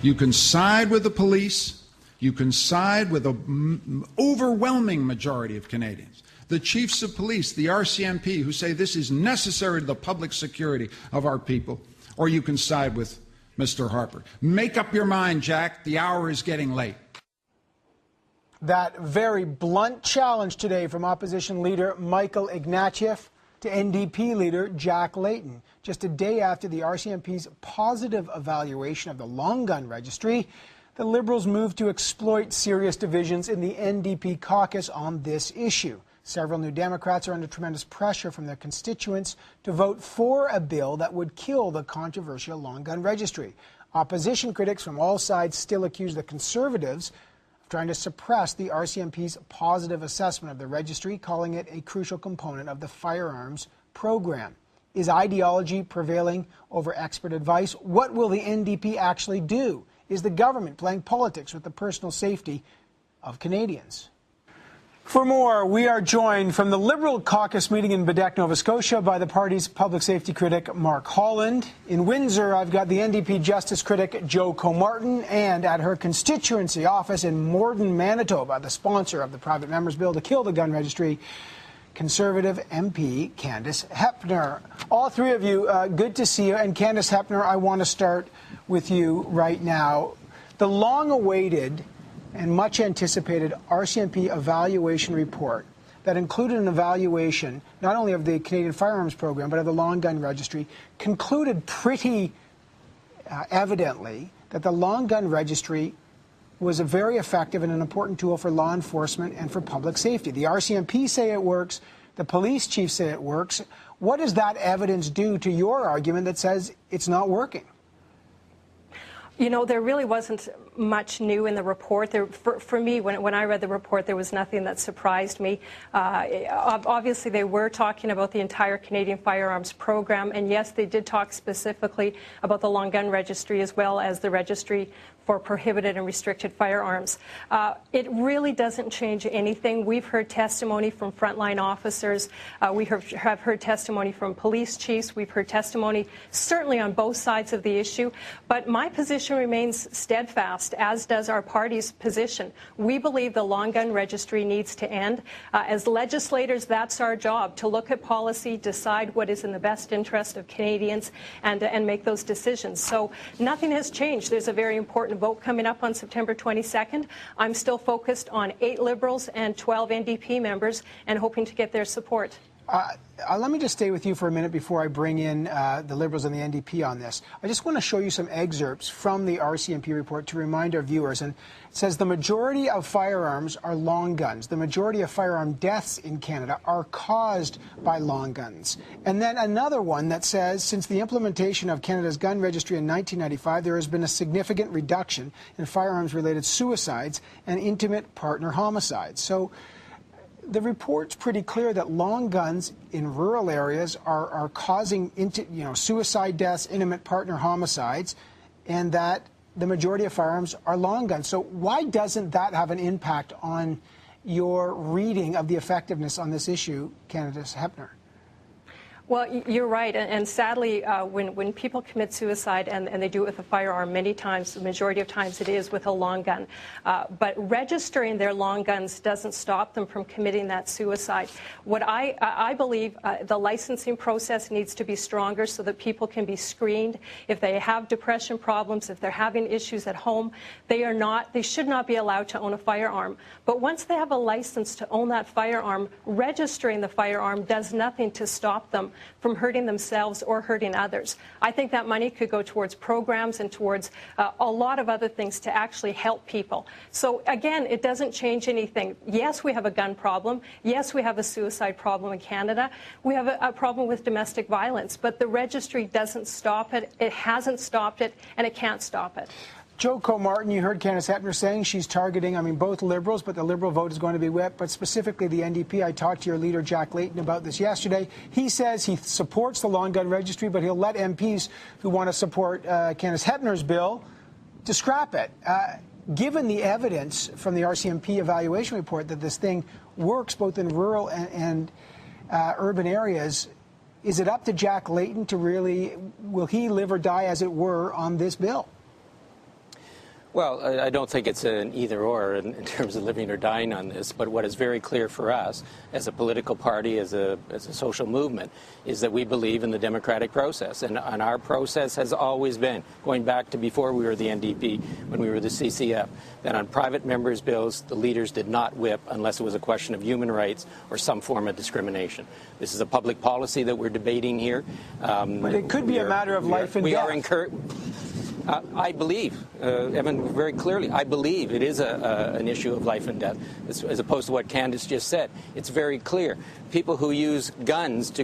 You can side with the police. You can side with an overwhelming majority of Canadians. The chiefs of police, the RCMP, who say this is necessary to the public security of our people, or you can side with Mr. Harper. Make up your mind, Jack. The hour is getting late. That very blunt challenge today from opposition leader Michael Ignatieff to NDP leader Jack Layton, just a day after the RCMP's positive evaluation of the long gun registry. The Liberals moved to exploit serious divisions in the NDP caucus on this issue. Several New Democrats are under tremendous pressure from their constituents to vote for a bill that would kill the controversial long gun registry. Opposition critics from all sides still accuse the Conservatives of trying to suppress the RCMP's positive assessment of the registry, calling it a crucial component of the firearms program. Is ideology prevailing over expert advice? What will the NDP actually do? Is the government playing politics with the personal safety of Canadians? For more, we are joined from the Liberal caucus meeting in Bedeque, Nova Scotia, by the party's public safety critic, Mark Holland. In Windsor, I've got the NDP justice critic, Jo Comartin, and at her constituency office in Morden, Manitoba, the sponsor of the private members bill to kill the gun registry, Conservative MP Candice Hoeppner. All three of you, good to see you. And Candice Hoeppner, I want to start with you right now. The long-awaited and much anticipated RCMP evaluation report that included an evaluation not only of the Canadian firearms program but of the long gun registry concluded pretty evidently that the long gun registry was a very effective and an important tool for law enforcement and for public safety. The RCMP say it works. The police chiefs say it works. What does that evidence do to your argument that says it's not working? You know, there really wasn't much new in the report. For me, when I read the report, there was nothing that surprised me. Obviously, they were talking about the entire Canadian firearms program, and yes, they did talk specifically about the long gun registry as well as the registry for prohibited and restricted firearms. It really doesn't change anything. We've heard testimony from frontline officers. We have heard testimony from police chiefs. We've heard testimony certainly on both sides of the issue. But my position remains steadfast, as does our party's position. We believe the long gun registry needs to end. As legislators, that's our job, to look at policy, decide what is in the best interest of Canadians, and make those decisions. So nothing has changed. There's a very important vote coming up on September 22nd. I'm still focused on 8 Liberals and 12 NDP members and hoping to get their support. Let me just stay with you for a minute before I bring in the Liberals and the NDP on this. I just want to show you some excerpts from the RCMP report to remind our viewers. And it says the majority of firearms are long guns. The majority of firearm deaths in Canada are caused by long guns. And then another one that says since the implementation of Canada's gun registry in 1995, there has been a significant reduction in firearms-related suicides and intimate partner homicides. So the report's pretty clear that long guns in rural areas are causing suicide deaths, intimate partner homicides, and that the majority of firearms are long guns. So why doesn't that have an impact on your reading of the effectiveness on this issue, Candice Hoeppner? Well, you're right, and sadly, when people commit suicide and they do it with a firearm, many times, the majority of times it is with a long gun. But registering their long guns doesn't stop them from committing that suicide. What I believe the licensing process needs to be stronger so that people can be screened. If they have depression problems, if they're having issues at home, they should not be allowed to own a firearm. But once they have a license to own that firearm, registering the firearm does nothing to stop them from hurting themselves or hurting others. I think that money could go towards programs and towards a lot of other things to actually help people. So again, it doesn't change anything. Yes, we have a gun problem. Yes, we have a suicide problem in Canada. We have a problem with domestic violence, but the registry doesn't stop it. It hasn't stopped it, and it can't stop it. Jo Comartin, you heard Candice Hoeppner saying she's targeting, both Liberals, but the Liberal vote is going to be whipped, but specifically the NDP. I talked to your leader, Jack Layton, about this yesterday. He says he supports the long gun registry, but he'll let MPs who want to support Candice Hoeppner's bill to scrap it. Given the evidence from the RCMP evaluation report that this thing works both in rural and urban areas, is it up to Jack Layton to really, will he live or die, as it were, on this bill? Well, I don't think it's an either-or in terms of living or dying on this, but what is very clear for us as a political party, as a social movement, is that we believe in the democratic process. And our process has always been, going back to before we were the NDP, when we were the CCF, that on private members' bills, the leaders did not whip unless it was a question of human rights or some form of discrimination. This is a public policy that we're debating here. But it could be a matter of life and death. I believe, Evan, very clearly, I believe it is an issue of life and death, as opposed to what Candice just said. It's very clear. People who use guns to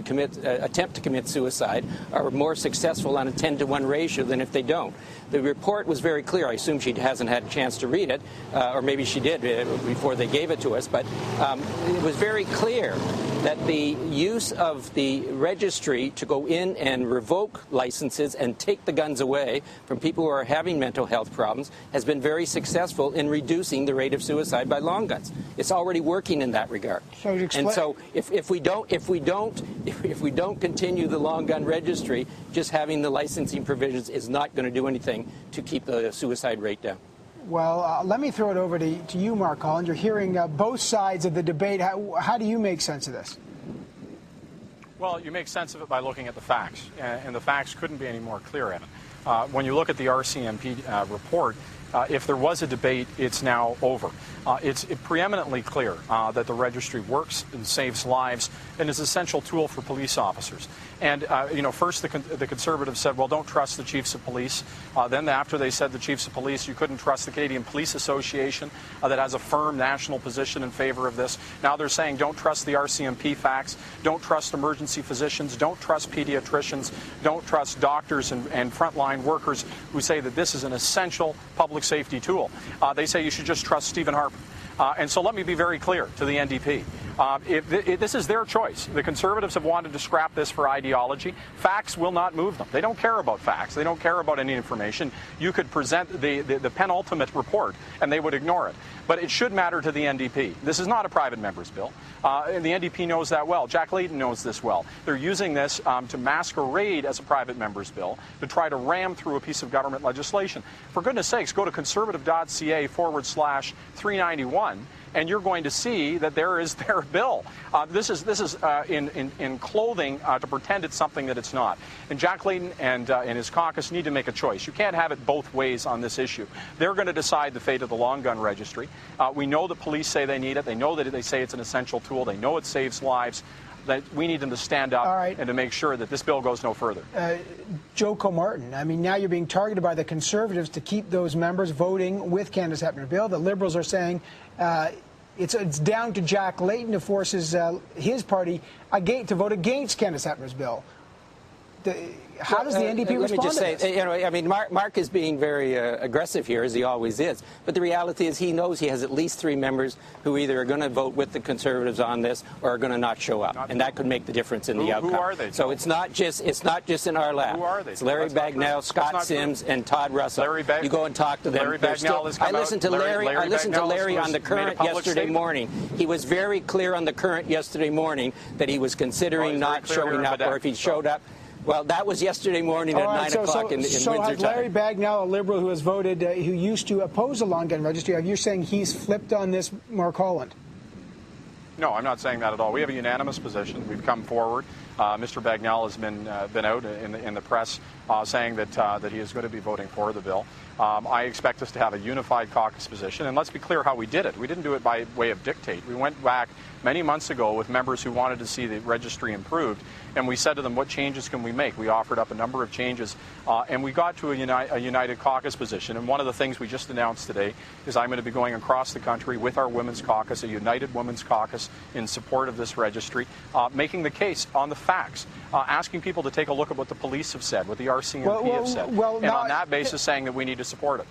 attempt to commit suicide are more successful on a 10-to-1 ratio than if they don't. The report was very clear. I assume she hasn't had a chance to read it, or maybe she did before they gave it to us, but it was very clear that the use of the registry to go in and revoke licenses and take the guns away from people who are having mental health problems has been very successful in reducing the rate of suicide by long guns. It's already working in that regard. And so if we don't continue the long gun registry, just having the licensing provisions is not going to do anything to keep the suicide rate down. Well, let me throw it over to you, Mark Holland. You're hearing both sides of the debate. How do you make sense of this? Well, you make sense of it by looking at the facts, and the facts couldn't be any more clear, Evan. When you look at the RCMP report, if there was a debate, it's now over. It's preeminently clear that the registry works and saves lives and is an essential tool for police officers. And, first the Conservatives said, well, don't trust the chiefs of police. Then after they said the chiefs of police, you couldn't trust the Canadian Police Association that has a firm national position in favor of this. Now they're saying don't trust the RCMP facts, don't trust emergency physicians, don't trust pediatricians, don't trust doctors and frontline workers who say that this is an essential public safety tool. They say you should just trust Stephen Harper. And so let me be very clear to the NDP. This is their choice. The Conservatives have wanted to scrap this for ideology. Facts will not move them. They don't care about facts. They don't care about any information. You could present the penultimate report and they would ignore it. But it should matter to the NDP. This is not a private member's bill. And the NDP knows that well. Jack Layton knows this well. They're using this to masquerade as a private member's bill to try to ram through a piece of government legislation. For goodness sakes, go to conservative.ca/391. And you're going to see that there is their bill. This is in clothing to pretend it's something that it's not. And Jack Layton and his caucus need to make a choice. You can't have it both ways on this issue. They're going to decide the fate of the long gun registry. We know that police say they need it. They know that they say it's an essential tool. They know it saves lives. That we need them to stand up and to make sure that this bill goes no further. Joe Comartin, I mean, now you're being targeted by the Conservatives to keep those members voting with Candice Hoeppner bill. The Liberals are saying it's down to Jack Layton to force his party to vote against Candice Hoeppner's bill. How does the NDP respond to this? Let me just say, I mean, Mark is being very aggressive here, as he always is. But the reality is he knows he has at least 3 members who either are going to vote with the Conservatives on this or are going to not show up. And that could make the difference in the outcome. Who are they? So it's not just in our lap. Who are they? It's Larry Bagnell, Scott Sims, and Todd Russell. You go and talk to them. Larry Bagnell has come I listened to Larry on The Current yesterday morning. He was very clear on The Current yesterday morning that he was considering not showing up, or if he showed up. Well, that was yesterday morning at 9 o'clock in Windsor time. So has Larry Bagnell, a Liberal who has voted, who used to oppose the long gun registry, are you saying he's flipped on this, Mark Holland? No, I'm not saying that at all. We have a unanimous position. We've come forward. Mr. Bagnell has been out in the press saying that he is going to be voting for the bill. I expect us to have a unified caucus position. And let's be clear how we did it. We didn't do it by way of dictate. We went back many months ago with members who wanted to see the registry improved, and we said to them, what changes can we make? We offered up a number of changes, and we got to a united caucus position. And one of the things we just announced today is I'm going to be going across the country with our women's caucus, a united women's caucus in support of this registry, making the case on the facts, asking people to take a look at what the police have said, what the RCMP have said, and on that basis saying that we need to support it.